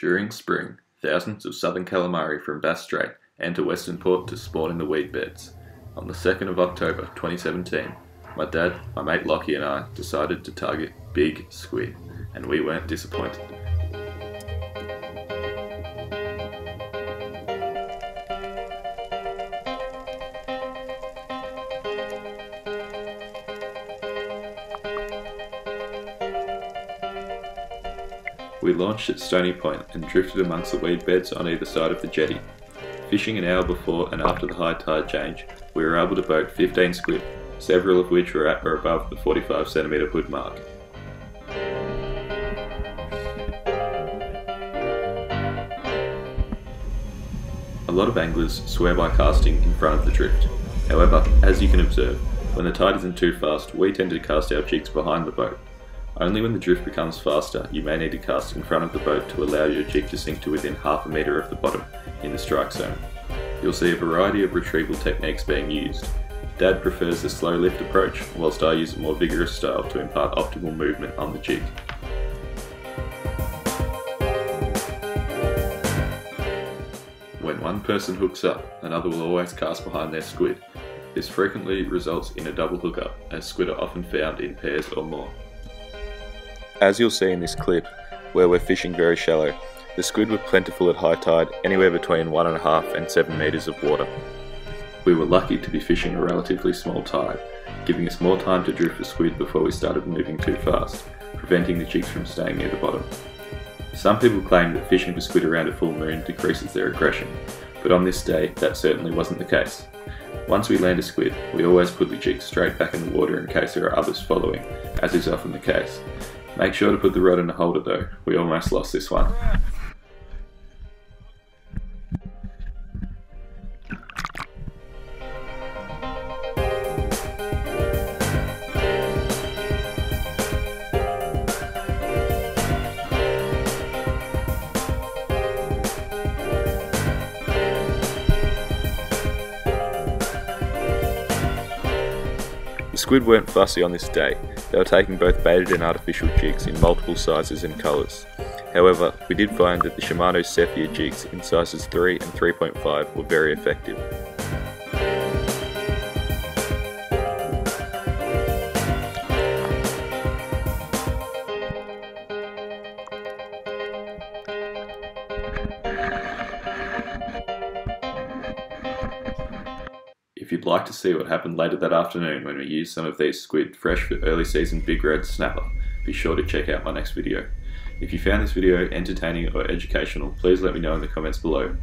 During spring, thousands of southern calamari from Bass Strait enter Western Port to spawn in the weed beds. On the 2nd of October 2017, my dad, my mate Lockie and I decided to target big squid, and we weren't disappointed. We launched at Stony Point and drifted amongst the weed beds on either side of the jetty. Fishing an hour before and after the high tide change, we were able to boat 15 squid, several of which were at or above the 45 centimetre hood mark. A lot of anglers swear by casting in front of the drift. However, as you can observe, when the tide isn't too fast, we tend to cast our jigs behind the boat. Only when the drift becomes faster, you may need to cast in front of the boat to allow your jig to sink to within half a metre of the bottom in the strike zone. You'll see a variety of retrieval techniques being used. Dad prefers the slow lift approach, whilst I use a more vigorous style to impart optimal movement on the jig. When one person hooks up, another will always cast behind their squid. This frequently results in a double hookup, as squid are often found in pairs or more. As you'll see in this clip, where we're fishing very shallow, the squid were plentiful at high tide, anywhere between 1.5 and 7 metres of water. We were lucky to be fishing a relatively small tide, giving us more time to drift the squid before we started moving too fast, preventing the jigs from staying near the bottom. Some people claim that fishing for squid around a full moon decreases their aggression, but on this day that certainly wasn't the case. Once we land a squid, we always put the jig straight back in the water in case there are others following, as is often the case. Make sure to put the rod in the holder though, we almost lost this one. The squid weren't fussy on this day. They were taking both baited and artificial jigs in multiple sizes and colours. However, we did find that the Shimano Cephia jigs in sizes 3 and 3.5 were very effective. If you'd like to see what happened later that afternoon when we used some of these squid fresh for early season big red snapper, be sure to check out my next video. If you found this video entertaining or educational, please let me know in the comments below.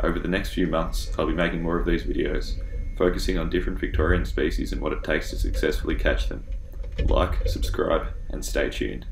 Over the next few months, I'll be making more of these videos, focusing on different Victorian species and what it takes to successfully catch them. Like, subscribe, and stay tuned.